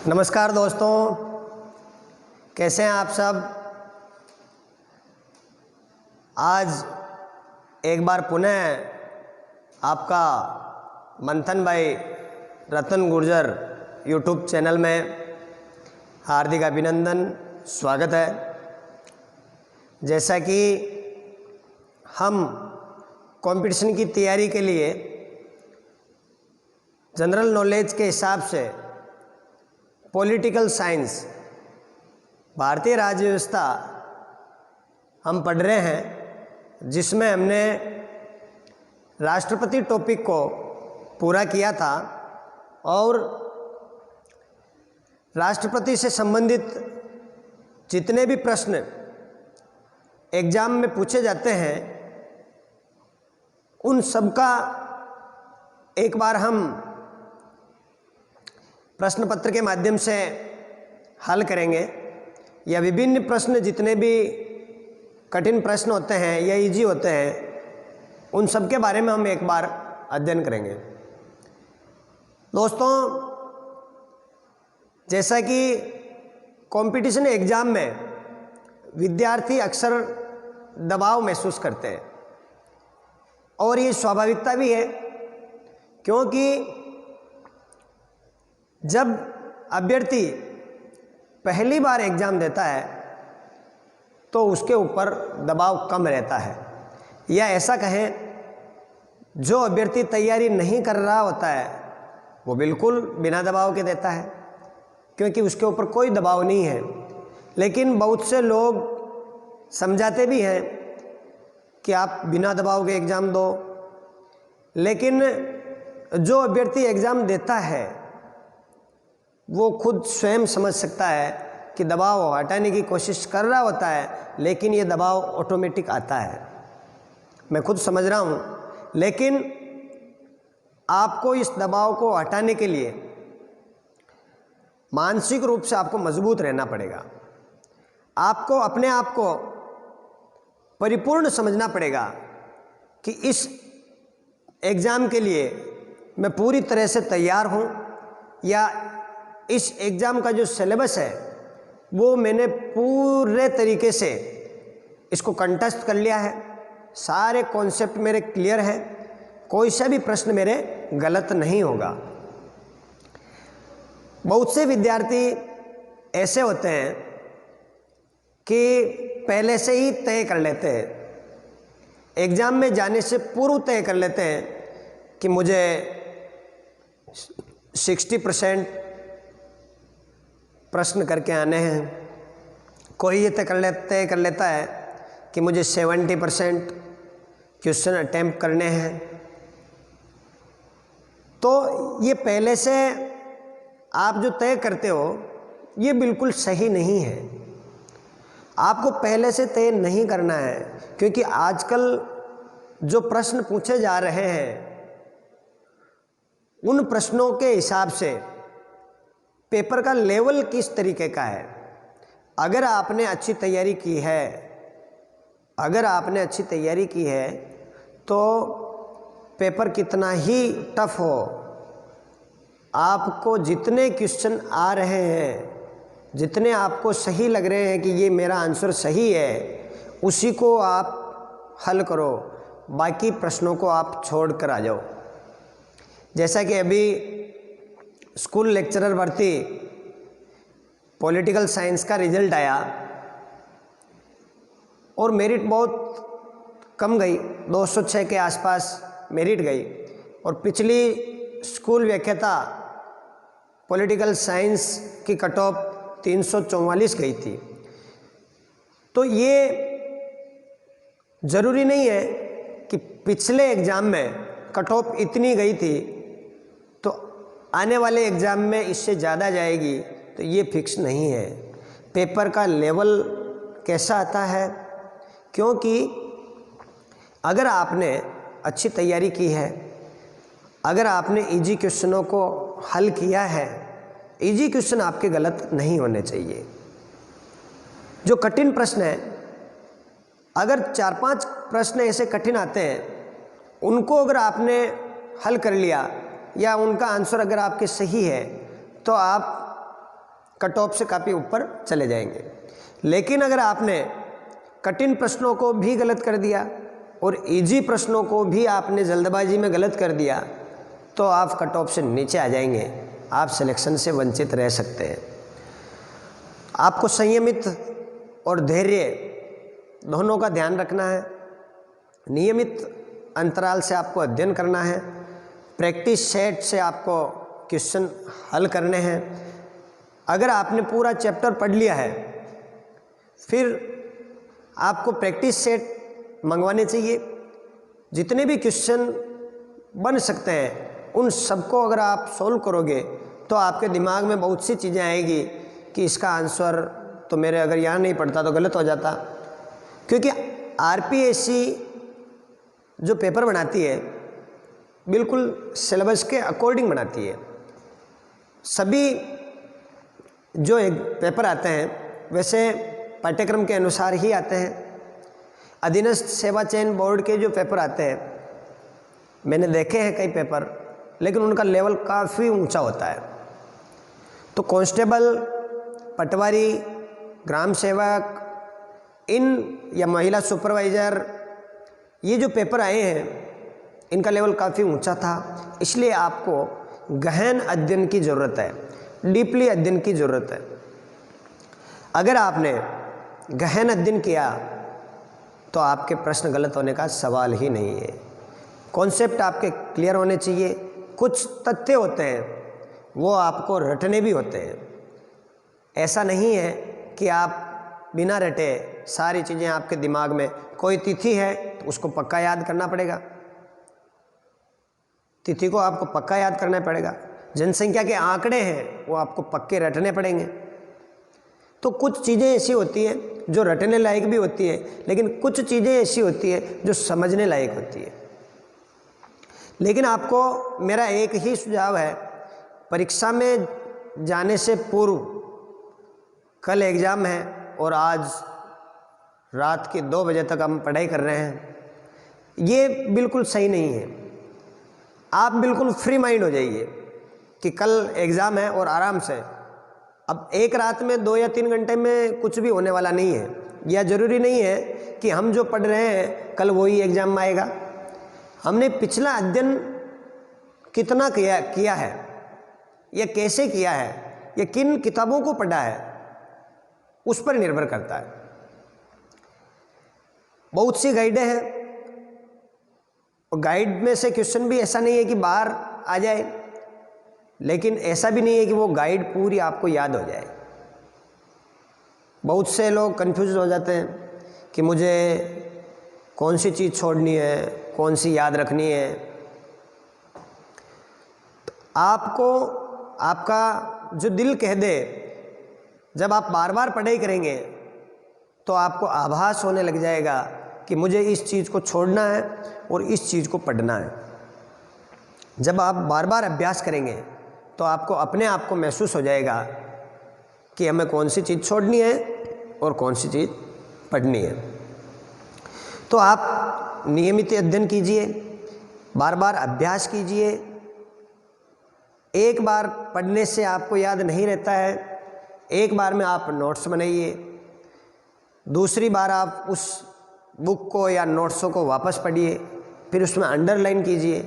नमस्कार दोस्तों, कैसे हैं आप सब। आज एक बार पुनः आपका मंथन भाई रतन गुर्जर यूट्यूब चैनल में हार्दिक अभिनंदन, स्वागत है। जैसा कि हम कंपटीशन की तैयारी के लिए जनरल नॉलेज के हिसाब से पॉलिटिकल साइंस, भारतीय राज्य व्यवस्था हम पढ़ रहे हैं, जिसमें हमने राष्ट्रपति टॉपिक को पूरा किया था और राष्ट्रपति से संबंधित जितने भी प्रश्न एग्जाम में पूछे जाते हैं उन सब का एक बार हम प्रश्न पत्र के माध्यम से हल करेंगे। या विभिन्न प्रश्न जितने भी कठिन प्रश्न होते हैं या इजी होते हैं उन सब के बारे में हम एक बार अध्ययन करेंगे। दोस्तों, जैसा कि कंपटीशन एग्जाम में विद्यार्थी अक्सर दबाव महसूस करते हैं और ये स्वाभाविकता भी है, क्योंकि जब अभ्यर्थी पहली बार एग्ज़ाम देता है तो उसके ऊपर दबाव कम रहता है, या ऐसा कहें जो अभ्यर्थी तैयारी नहीं कर रहा होता है वो बिल्कुल बिना दबाव के देता है, क्योंकि उसके ऊपर कोई दबाव नहीं है। लेकिन बहुत से लोग समझाते भी हैं कि आप बिना दबाव के एग्ज़ाम दो, लेकिन जो अभ्यर्थी एग्ज़ाम देता है वो खुद स्वयं समझ सकता है कि दबाव हटाने की कोशिश कर रहा होता है, लेकिन ये दबाव ऑटोमेटिक आता है। मैं खुद समझ रहा हूँ, लेकिन आपको इस दबाव को हटाने के लिए मानसिक रूप से आपको मजबूत रहना पड़ेगा। आपको अपने आप को परिपूर्ण समझना पड़ेगा कि इस एग्ज़ाम के लिए मैं पूरी तरह से तैयार हूँ, या इस एग्ज़ाम का जो सिलेबस है वो मैंने पूरे तरीके से इसको कंटेस्ट कर लिया है, सारे कॉन्सेप्ट मेरे क्लियर हैं, कोई सा भी प्रश्न मेरे गलत नहीं होगा। बहुत से विद्यार्थी ऐसे होते हैं कि पहले से ही तय कर लेते हैं, एग्ज़ाम में जाने से पूर्व तय कर लेते हैं कि मुझे 60% प्रश्न करके आने हैं। कोई ये तय कर लेता है कि मुझे 70% क्वेश्चन अटेम्प्ट करने हैं। तो ये पहले से आप जो तय करते हो ये बिल्कुल सही नहीं है। आपको पहले से तय नहीं करना है, क्योंकि आजकल जो प्रश्न पूछे जा रहे हैं उन प्रश्नों के हिसाब से पेपर का लेवल किस तरीके का है। अगर आपने अच्छी तैयारी की है तो पेपर कितना ही टफ हो, आपको जितने क्वेश्चन आ रहे हैं, जितने आपको सही लग रहे हैं कि ये मेरा आंसर सही है, उसी को आप हल करो, बाकी प्रश्नों को आप छोड़ कर आ जाओ। जैसा कि अभी स्कूल लेक्चरर भर्ती पॉलिटिकल साइंस का रिजल्ट आया और मेरिट बहुत कम गई, 206 के आसपास मेरिट गई, और पिछली स्कूल व्याख्याता पॉलिटिकल साइंस की कट ऑफ 344 गई थी। तो ये ज़रूरी नहीं है कि पिछले एग्ज़ाम में कट ऑफ इतनी गई थी तो आने वाले एग्ज़ाम में इससे ज़्यादा जाएगी, तो ये फिक्स नहीं है। पेपर का लेवल कैसा आता है, क्योंकि अगर आपने अच्छी तैयारी की है, अगर आपने इजी क्वेश्चनों को हल किया है, इजी क्वेश्चन आपके गलत नहीं होने चाहिए। जो कठिन प्रश्न है, अगर 4-5 प्रश्न ऐसे कठिन आते हैं उनको अगर आपने हल कर लिया या उनका आंसर अगर आपके सही है तो आप कट ऑफ से काफ़ी ऊपर चले जाएंगे। लेकिन अगर आपने कठिन प्रश्नों को भी गलत कर दिया और इजी प्रश्नों को भी आपने जल्दबाजी में गलत कर दिया तो आप कट ऑफ से नीचे आ जाएंगे, आप सिलेक्शन से वंचित रह सकते हैं। आपको संयमित और धैर्य दोनों का ध्यान रखना है। नियमित अंतराल से आपको अध्ययन करना है। प्रैक्टिस सेट से आपको क्वेश्चन हल करने हैं। अगर आपने पूरा चैप्टर पढ़ लिया है फिर आपको प्रैक्टिस सेट मंगवाने चाहिए। जितने भी क्वेश्चन बन सकते हैं उन सबको अगर आप सोल्व करोगे तो आपके दिमाग में बहुत सी चीज़ें आएगी कि इसका आंसर तो मेरे अगर यहाँ नहीं पढ़ता तो गलत हो जाता। क्योंकि आरपीएससी जो पेपर बनाती है बिल्कुल सिलेबस के अकॉर्डिंग बनाती है। सभी जो एक पेपर आते हैं वैसे पाठ्यक्रम के अनुसार ही आते हैं। अधीनस्थ सेवा चयन बोर्ड के जो पेपर आते हैं, मैंने देखे हैं कई पेपर, लेकिन उनका लेवल काफ़ी ऊंचा होता है। तो कांस्टेबल, पटवारी, ग्राम सेवक, इन या महिला सुपरवाइज़र, ये जो पेपर आए हैं इनका लेवल काफ़ी ऊंचा था। इसलिए आपको गहन अध्ययन की ज़रूरत है, डीपली अध्ययन की ज़रूरत है। अगर आपने गहन अध्ययन किया तो आपके प्रश्न गलत होने का सवाल ही नहीं है। कॉन्सेप्ट आपके क्लियर होने चाहिए। कुछ तथ्य होते हैं वो आपको रटने भी होते हैं। ऐसा नहीं है कि आप बिना रटे सारी चीज़ें आपके दिमाग में, कोई तिथि है तो उसको पक्का याद करना पड़ेगा, तिथि को आपको पक्का याद करना पड़ेगा। जनसंख्या के आंकड़े हैं वो आपको पक्के रटने पड़ेंगे। तो कुछ चीज़ें ऐसी होती हैं जो रटने लायक भी होती है, लेकिन कुछ चीज़ें ऐसी होती है जो समझने लायक होती है। लेकिन आपको मेरा एक ही सुझाव है, परीक्षा में जाने से पूर्व, कल एग्ज़ाम है और आज रात के 2 बजे तक हम पढ़ाई कर रहे हैं, ये बिल्कुल सही नहीं है। आप बिल्कुल फ्री माइंड हो जाइए कि कल एग्ज़ाम है और आराम से, अब एक रात में 2 या 3 घंटे में कुछ भी होने वाला नहीं है। यह ज़रूरी नहीं है कि हम जो पढ़ रहे हैं कल वही एग्ज़ाम में आएगा। हमने पिछला अध्ययन कितना किया है, या कैसे किया है, या किन किताबों को पढ़ा है, उस पर निर्भर करता है। बहुत सी गाइडें हैं और गाइड में से क्वेश्चन भी ऐसा नहीं है कि बाहर आ जाए, लेकिन ऐसा भी नहीं है कि वो गाइड पूरी आपको याद हो जाए। बहुत से लोग कंफ्यूज हो जाते हैं कि मुझे कौन सी चीज़ छोड़नी है, कौन सी याद रखनी है। तो आपको आपका जो दिल कह दे, जब आप बार बार पढ़ाई करेंगे तो आपको आभास होने लग जाएगा कि मुझे इस चीज़ को छोड़ना है और इस चीज़ को पढ़ना है। जब आप बार बार अभ्यास करेंगे तो आपको अपने आप को महसूस हो जाएगा कि हमें कौन सी चीज़ छोड़नी है और कौन सी चीज़ पढ़नी है। तो आप नियमित अध्ययन कीजिए, बार बार अभ्यास कीजिए। एक बार पढ़ने से आपको याद नहीं रहता है, एक बार में आप नोट्स बनाइए, दूसरी बार आप उस बुक को या नोट्सों को वापस पढ़िए, फिर उसमें अंडरलाइन कीजिए,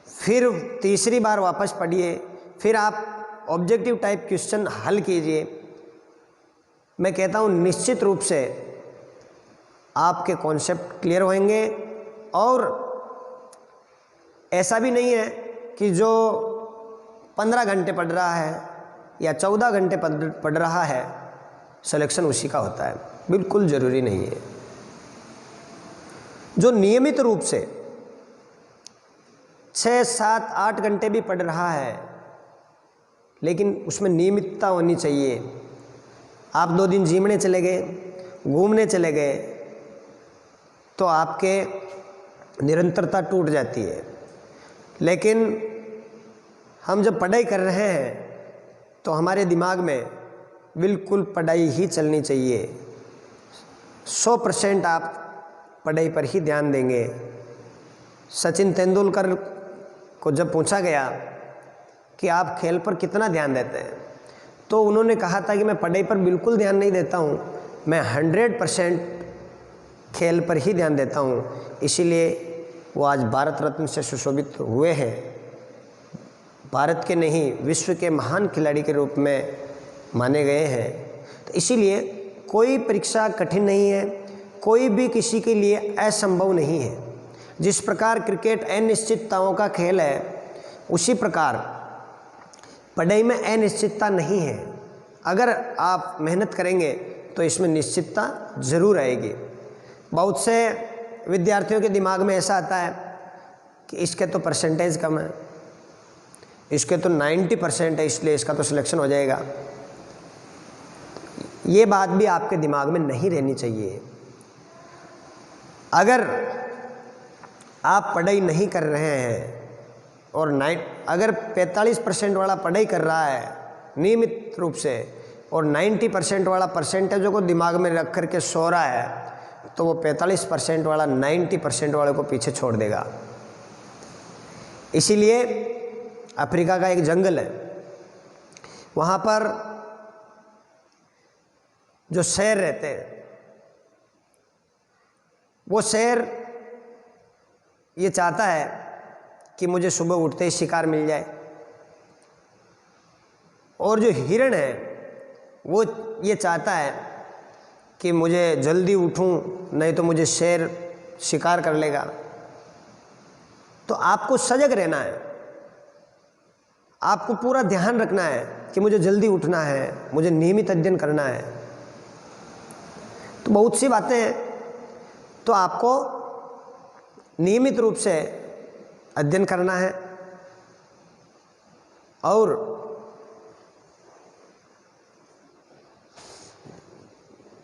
फिर तीसरी बार वापस पढ़िए, फिर आप ऑब्जेक्टिव टाइप क्वेश्चन हल कीजिए। मैं कहता हूँ निश्चित रूप से आपके कॉन्सेप्ट क्लियर होंगे। और ऐसा भी नहीं है कि जो 15 घंटे पढ़ रहा है या 14 घंटे पढ़ रहा है सिलेक्शन उसी का होता है, बिल्कुल ज़रूरी नहीं है। जो नियमित रूप से 6, 7, 8 घंटे भी पढ़ रहा है, लेकिन उसमें नियमितता होनी चाहिए। आप 2 दिन जिमने चले गए, घूमने चले गए, तो आपके निरंतरता टूट जाती है। लेकिन हम जब पढ़ाई कर रहे हैं तो हमारे दिमाग में बिल्कुल पढ़ाई ही चलनी चाहिए। 100% आप पढ़ाई पर ही ध्यान देंगे। सचिन तेंदुलकर को जब पूछा गया कि आप खेल पर कितना ध्यान देते हैं, तो उन्होंने कहा था कि मैं पढ़ाई पर बिल्कुल ध्यान नहीं देता हूँ, मैं 100% खेल पर ही ध्यान देता हूँ। इसीलिए वो आज भारत रत्न से सुशोभित हुए हैं। भारत के नहीं, विश्व के महान खिलाड़ी के रूप में माने गए हैं। तो इसीलिए कोई परीक्षा कठिन नहीं है, कोई भी किसी के लिए असंभव नहीं है। जिस प्रकार क्रिकेट अनिश्चितताओं का खेल है, उसी प्रकार पढ़ाई में अनिश्चितता नहीं है। अगर आप मेहनत करेंगे तो इसमें निश्चितता ज़रूर आएगी। बहुत से विद्यार्थियों के दिमाग में ऐसा आता है कि इसके तो परसेंटेज कम है, इसके तो 90% है, इसलिए इसका तो सिलेक्शन हो जाएगा। ये बात भी आपके दिमाग में नहीं रहनी चाहिए। अगर आप पढ़ाई नहीं कर रहे हैं और अगर 45% वाला पढ़ाई कर रहा है नियमित रूप से और 90% वाला परसेंटेजों को दिमाग में रख करके सो रहा है, तो वो 45% वाला 90% वाले को पीछे छोड़ देगा। इसीलिए अफ्रीका का एक जंगल है, वहाँ पर जो शेर रहते हैं, वो शेर ये चाहता है कि मुझे सुबह उठते ही शिकार मिल जाए, और जो हिरण है वो ये चाहता है कि मुझे जल्दी उठूं, नहीं तो मुझे शेर शिकार कर लेगा। तो आपको सजग रहना है, आपको पूरा ध्यान रखना है कि मुझे जल्दी उठना है, मुझे नियमित अध्ययन करना है। तो बहुत सी बातें हैं, तो आपको नियमित रूप से अध्ययन करना है और